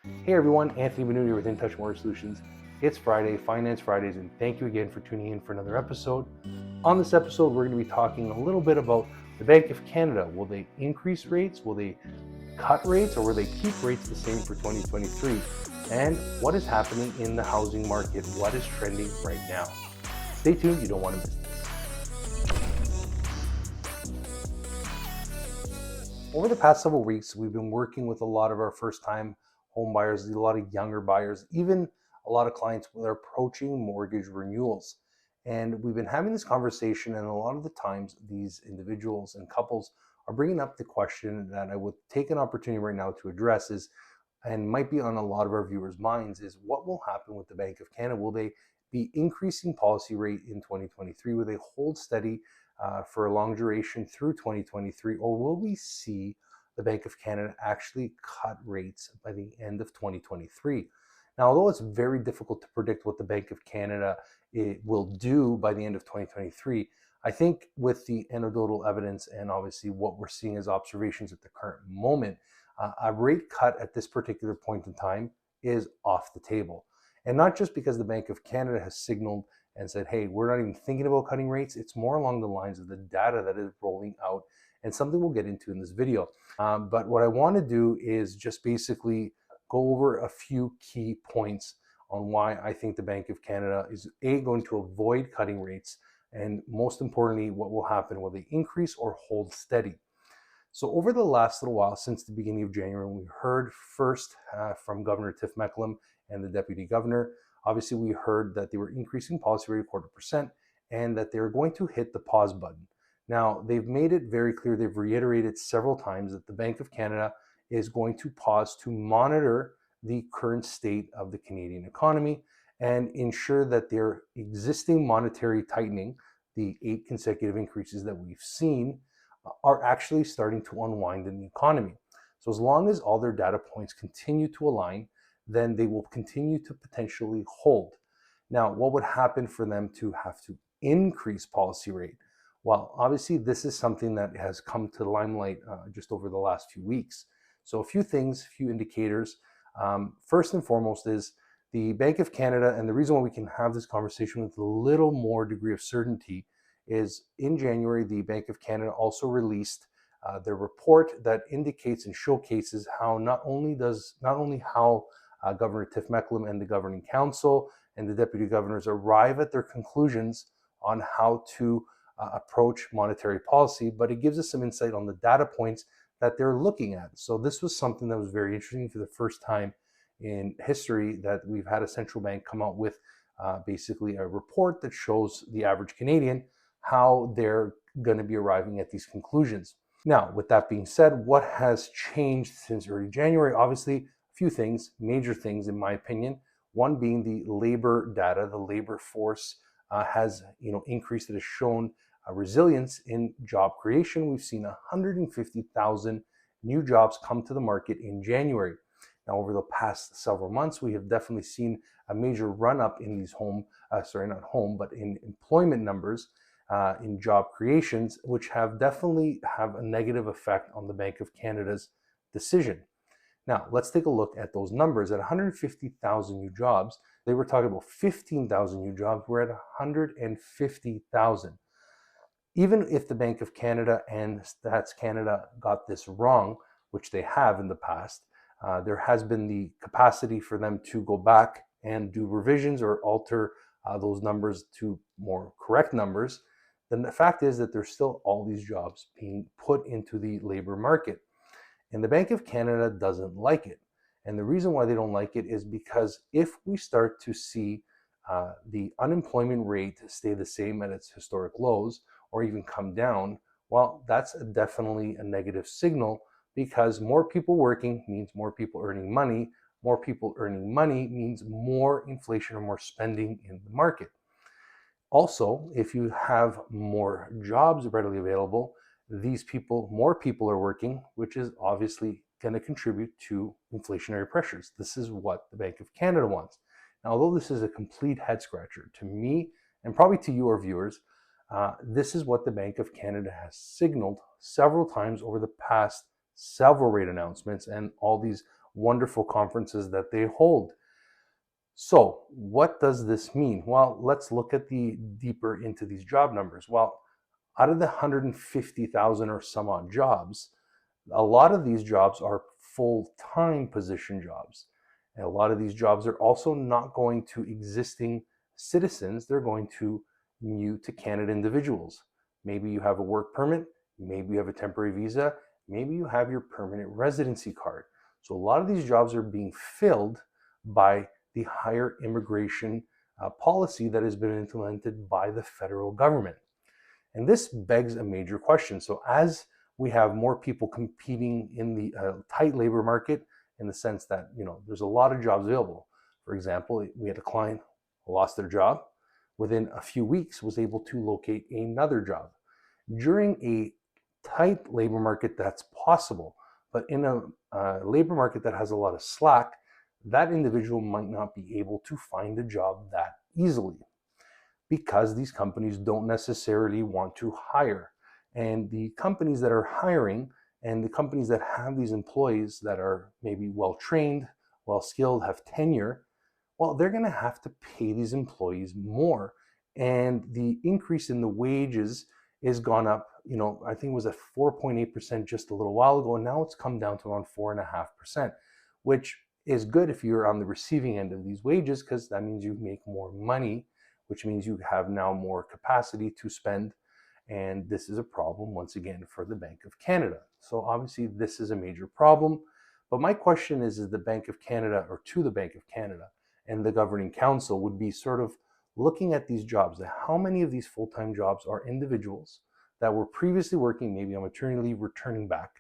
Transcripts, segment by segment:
Hey everyone, Anthony Benu here with In Touch Mortgage Solutions. It's Friday, Finance Fridays, and thank you again for tuning in for another episode. On this episode, we're going to be talking a little bit about the Bank of Canada. Will they increase rates? Will they cut rates? Or will they keep rates the same for 2023? And what is happening in the housing market? What is trending right now? Stay tuned, you don't want to miss this. Over the past several weeks, we've been working with a lot of our first-time home buyers, a lot of younger buyers, even a lot of clients that are approaching mortgage renewals. And we've been having this conversation, and a lot of the times these individuals and couples are bringing up the question that I would take an opportunity right now to address is, and might be on a lot of our viewers' minds, is what will happen with the Bank of Canada? Will they be increasing policy rate in 2023? Will they hold steady for a long duration through 2023? Or will we see the Bank of Canada actually cut rates by the end of 2023? Now, although it's very difficult to predict what the Bank of Canada will do by the end of 2023, I think with the anecdotal evidence and obviously what we're seeing as observations at the current moment, a rate cut at this particular point in time is off the table. And not just because the Bank of Canada has signaled and said, hey, we're not even thinking about cutting rates. It's more along the lines of the data that is rolling out, and something we'll get into in this video. But what I want to do is just basically go over a few key points on why I think the Bank of Canada is going to avoid cutting rates, and most importantly, what will happen, will they increase or hold steady? So over the last little while, since the beginning of January, we heard first from Governor Tiff Macklem and the Deputy Governor. Obviously, we heard that they were increasing policy rate 0.25% and that they were going to hit the pause button. Now, they've made it very clear, they've reiterated several times that the Bank of Canada is going to pause to monitor the current state of the Canadian economy and ensure that their existing monetary tightening, the 8 consecutive increases that we've seen, are actually starting to unwind in the economy. So as long as all their data points continue to align, then they will continue to potentially hold. Now, what would happen for them to have to increase policy rate? Well, obviously, this is something that has come to the limelight just over the last few weeks. So a few things, a few indicators. First and foremost is the Bank of Canada, and the reason why we can have this conversation with a little more degree of certainty is in January, the Bank of Canada also released their report that indicates and showcases how not only how Governor Tiff Macklem and the Governing Council and the Deputy Governors arrive at their conclusions on how to approach monetary policy, but it gives us some insight on the data points that they're looking at. So this was something that was very interesting. For the first time in history that we've had a central bank come out with basically a report that shows the average Canadian how they're going to be arriving at these conclusions. Now, with that being said, what has changed since early January? Obviously, a few things, major things in my opinion. One being the labor data, the labor force has increased. It has shown resilience in job creation. We've seen 150,000 new jobs come to the market in January. Now, over the past several months, we have definitely seen a major run up in these in employment numbers. In job creations, which have definitely have a negative effect on the Bank of Canada's decision. Now, let's take a look at those numbers. At 150,000 new jobs, they were talking about 15,000 new jobs. We're at 150,000. Even if the Bank of Canada and Stats Canada got this wrong, which they have in the past, there has been the capacity for them to go back and do revisions or alter those numbers to more correct numbers. Then the fact is that there's still all these jobs being put into the labor market. And the Bank of Canada doesn't like it. And the reason why they don't like it is because if we start to see the unemployment rate stay the same at its historic lows or even come down, well, that's definitely a negative signal, because more people working means more people earning money. More people earning money means more inflation or more spending in the market. Also, if you have more jobs readily available, more people are working, which is obviously going to contribute to inflationary pressures. This is what the Bank of Canada wants. Now, although this is a complete head scratcher to me and probably to you, our viewers, this is what the Bank of Canada has signaled several times over the past several rate announcements and all these wonderful conferences that they hold. So what does this mean? Well, let's look at the deeper into these job numbers. Well, out of the 150,000 or some odd jobs, a lot of these jobs are full-time position jobs. And a lot of these jobs are also not going to existing citizens. They're going to new to Canada individuals. Maybe you have a work permit, maybe you have a temporary visa, maybe you have your permanent residency card. So a lot of these jobs are being filled by the higher immigration policy that has been implemented by the federal government. And this begs a major question. So as we have more people competing in the tight labor market, in the sense that, there's a lot of jobs available. For example, we had a client who lost their job. Within a few weeks, was able to locate another job. During a tight labor market, that's possible. But in a labor market that has a lot of slack, that individual might not be able to find a job that easily, because these companies don't necessarily want to hire. And the companies that are hiring and the companies that have these employees that are maybe well trained, well skilled, have tenure, well, they're going to have to pay these employees more. And the increase in the wages is gone up, I think it was at 4.8% just a little while ago, and now it's come down to around 4.5%, which is good if you're on the receiving end of these wages, because that means you make more money, which means you have now more capacity to spend. And this is a problem, once again, for the Bank of Canada. So obviously this is a major problem. But my question is the Bank of Canada, or to the Bank of Canada and the governing council, would be sort of looking at these jobs. How many of these full-time jobs are individuals that were previously working, maybe on maternity leave, returning back,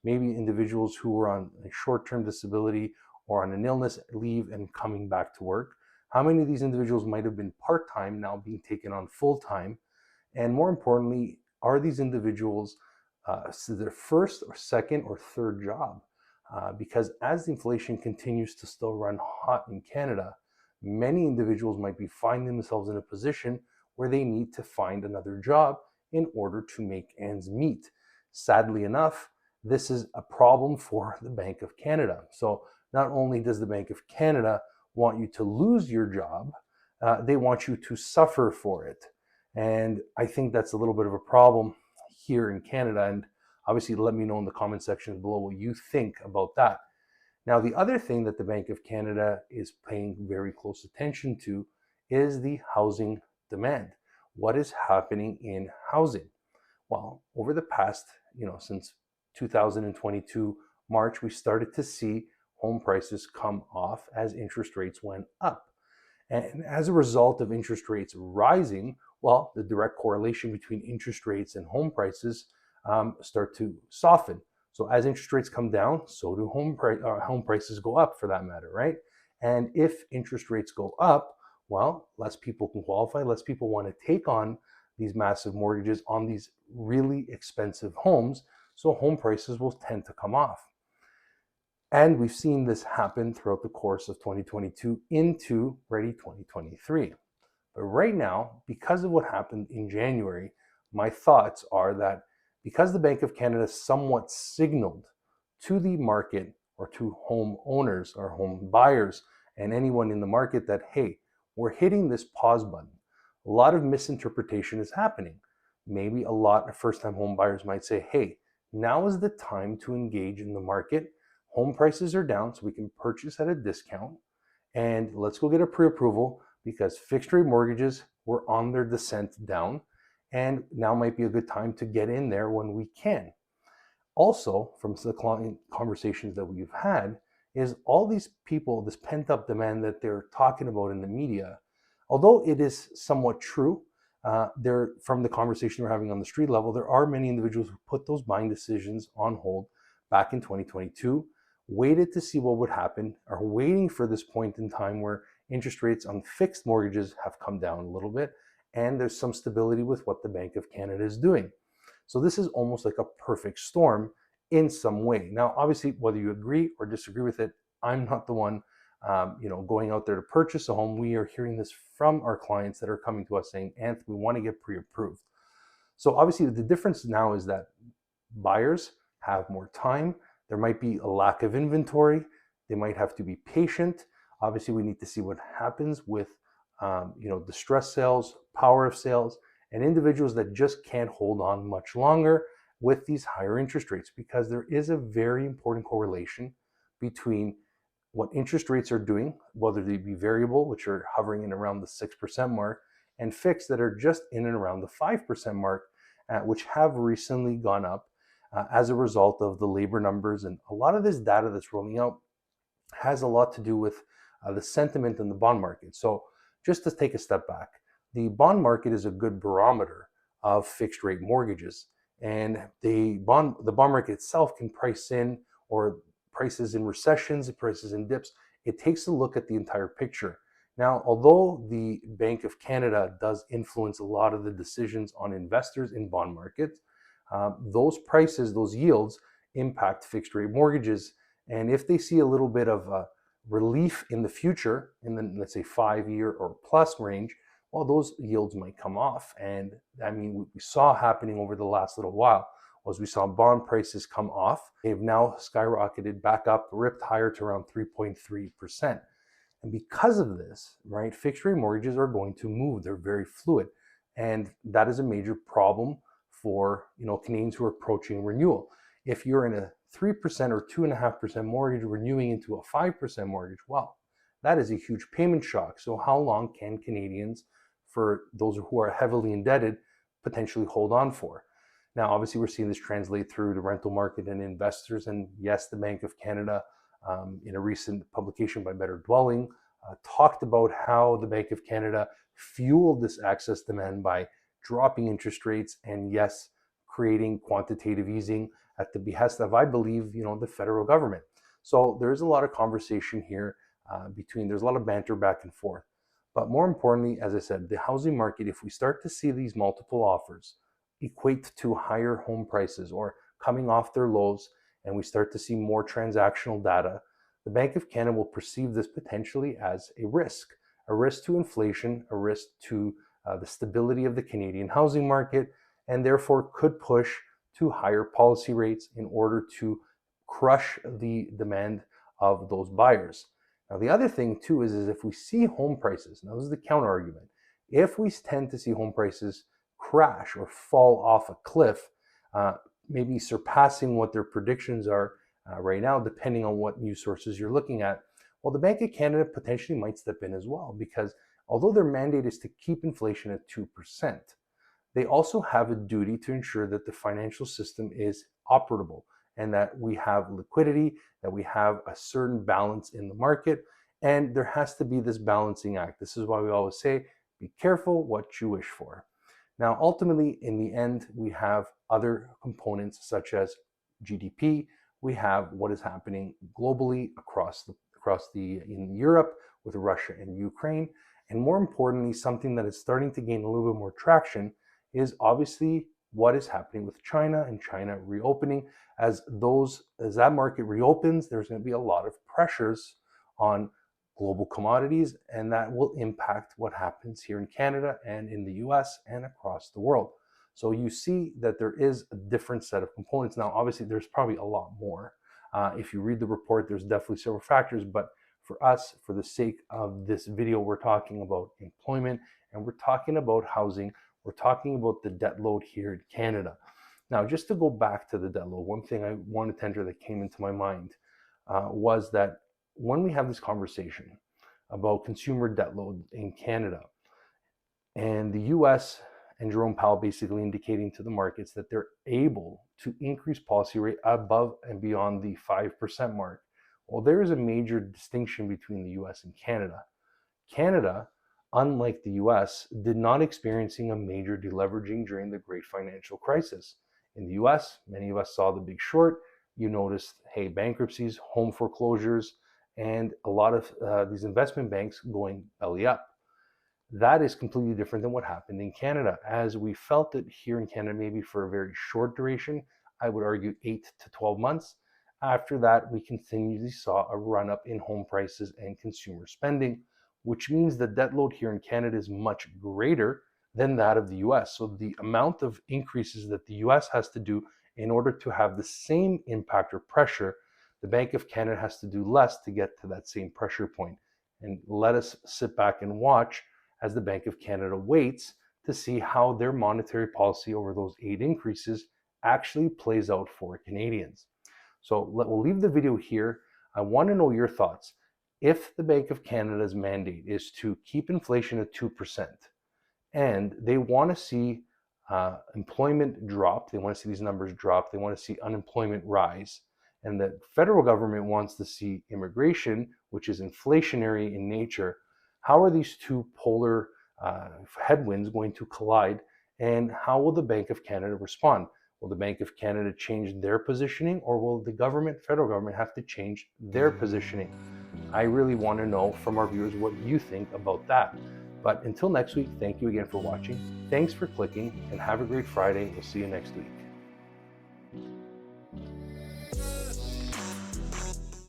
maybe individuals who were on a short-term disability or on an illness leave and coming back to work? How many of these individuals might have been part-time, now being taken on full-time? And more importantly, are these individuals their first or second or third job? Because as inflation continues to still run hot in Canada, many individuals might be finding themselves in a position where they need to find another job in order to make ends meet. Sadly enough, this is a problem for the Bank of Canada. So not only does the Bank of Canada want you to lose your job, they want you to suffer for it. And I think that's a little bit of a problem here in Canada. And obviously, let me know in the comment section below what you think about that. Now, the other thing that the Bank of Canada is paying very close attention to is the housing demand. What is happening in housing? Well, over the past, since 2022 March, we started to see home prices come off as interest rates went up. And as a result of interest rates rising, well, the direct correlation between interest rates and home prices start to soften. So as interest rates come down, so do home prices go up, for that matter, right? And if interest rates go up, well, less people can qualify, less people want to take on these massive mortgages on these really expensive homes, so home prices will tend to come off. And we've seen this happen throughout the course of 2022 into ready 2023. But right now, because of what happened in January, my thoughts are that because the Bank of Canada somewhat signaled to the market, or to home owners or home buyers and anyone in the market, that, hey, we're hitting this pause button, a lot of misinterpretation is happening. Maybe a lot of first-time home buyers might say, hey, now is the time to engage in the market. Home prices are down, so we can purchase at a discount, and let's go get a pre-approval, because fixed-rate mortgages were on their descent down, and now might be a good time to get in there when we can. Also, from the client conversations that we've had, is all these people, this pent-up demand that they're talking about in the media, although it is somewhat true, from the conversation we're having on the street level, there are many individuals who put those buying decisions on hold back in 2022, waited to see what would happen, are waiting for this point in time where interest rates on fixed mortgages have come down a little bit, and there's some stability with what the Bank of Canada is doing. So this is almost like a perfect storm in some way. Now, obviously, whether you agree or disagree with it, I'm not the one going out there to purchase a home. We are hearing this from our clients that are coming to us saying, Anth, we want to get pre-approved. So obviously the difference now is that buyers have more time. There might be a lack of inventory. They might have to be patient. Obviously, we need to see what happens with distress sales, power of sales, and individuals that just can't hold on much longer with these higher interest rates, because there is a very important correlation between what interest rates are doing, whether they be variable, which are hovering in around the 6% mark, and fixed that are just in and around the 5% mark, which have recently gone up as a result of the labor numbers. And a lot of this data that's rolling out has a lot to do with the sentiment in the bond market. So just to take a step back, the bond market is a good barometer of fixed rate mortgages. And the bond market itself can price in, or prices in recessions, prices in dips. It takes a look at the entire picture. Now, although the Bank of Canada does influence a lot of the decisions on investors in bond markets, those prices, those yields impact fixed rate mortgages. And if they see a little bit of relief in the future, in the, let's say, 5-year or plus range, well, those yields might come off. And I mean, what we saw happening over the last little while was we saw bond prices come off. They've now skyrocketed back up, ripped higher to around 3.3%. And because of this, right, fixed rate mortgages are going to move. They're very fluid. And that is a major problem for Canadians who are approaching renewal. If you're in a 3% or 2.5% mortgage renewing into a 5% mortgage, well, that is a huge payment shock. So how long can Canadians, for those who are heavily indebted, potentially hold on for? Now, obviously, we're seeing this translate through the rental market and investors. And yes, the Bank of Canada, in a recent publication by Better Dwelling, talked about how the Bank of Canada fueled this excess demand by dropping interest rates and, yes, creating quantitative easing at the behest of, I believe, the federal government. So there's a lot of conversation here there's a lot of banter back and forth. But more importantly, as I said, the housing market, if we start to see these multiple offers equate to higher home prices or coming off their lows, and we start to see more transactional data, the Bank of Canada will perceive this potentially as a risk to inflation, a risk to the stability of the Canadian housing market, and therefore could push to higher policy rates in order to crush the demand of those buyers. Now, the other thing too is if we see home prices, now this is the counter argument, if we tend to see home prices crash or fall off a cliff, maybe surpassing what their predictions are right now, depending on what news sources you're looking at, well, the Bank of Canada potentially might step in as well, because although their mandate is to keep inflation at 2%, they also have a duty to ensure that the financial system is operable and that we have liquidity, that we have a certain balance in the market, and there has to be this balancing act. This is why we always say, be careful what you wish for. Now, ultimately, in the end, we have other components such as GDP. We have what is happening globally in Europe with Russia and Ukraine. And more importantly, something that is starting to gain a little bit more traction is obviously what is happening with China and China reopening. As that market reopens, there's going to be a lot of pressures on global commodities, and that will impact what happens here in Canada and in the US and across the world. So you see that there is a different set of components. Now, obviously, there's probably a lot more. If you read the report, there's definitely several factors, but for us, for the sake of this video, we're talking about employment and we're talking about housing. We're talking about the debt load here in Canada. Now, just to go back to the debt load, one thing I wanted to enter that came into my mind was that when we have this conversation about consumer debt load in Canada, and the US and Jerome Powell basically indicating to the markets that they're able to increase policy rate above and beyond the 5% mark, well, there is a major distinction between the US and Canada. Canada, unlike the US, did not experiencing a major deleveraging during the great financial crisis. In the US, many of us saw the Big Short. You noticed, hey, bankruptcies, home foreclosures, and a lot of these investment banks going belly up. That is completely different than what happened in Canada, as we felt it here in Canada maybe for a very short duration. I would argue 8 to 12 months. After that, we continually saw a run up in home prices and consumer spending, which means the debt load here in Canada is much greater than that of the US. So the amount of increases that the US has to do in order to have the same impact or pressure the Bank of Canada has to do less to get to that same pressure point. And let us sit back and watch as the Bank of Canada waits to see how their monetary policy over those 8 increases actually plays out for Canadians. So we'll leave the video here. I want to know your thoughts. If the Bank of Canada's mandate is to keep inflation at 2%, and they want to see employment drop, they want to see these numbers drop, they want to see unemployment rise, and the federal government wants to see immigration, which is inflationary in nature, how are these two polar headwinds going to collide, and how will the Bank of Canada respond? Will the Bank of Canada change their positioning, or will the federal government, have to change their positioning? I really want to know from our viewers what you think about that. But until next week, thank you again for watching. Thanks for clicking, and have a great Friday. We'll see you next week.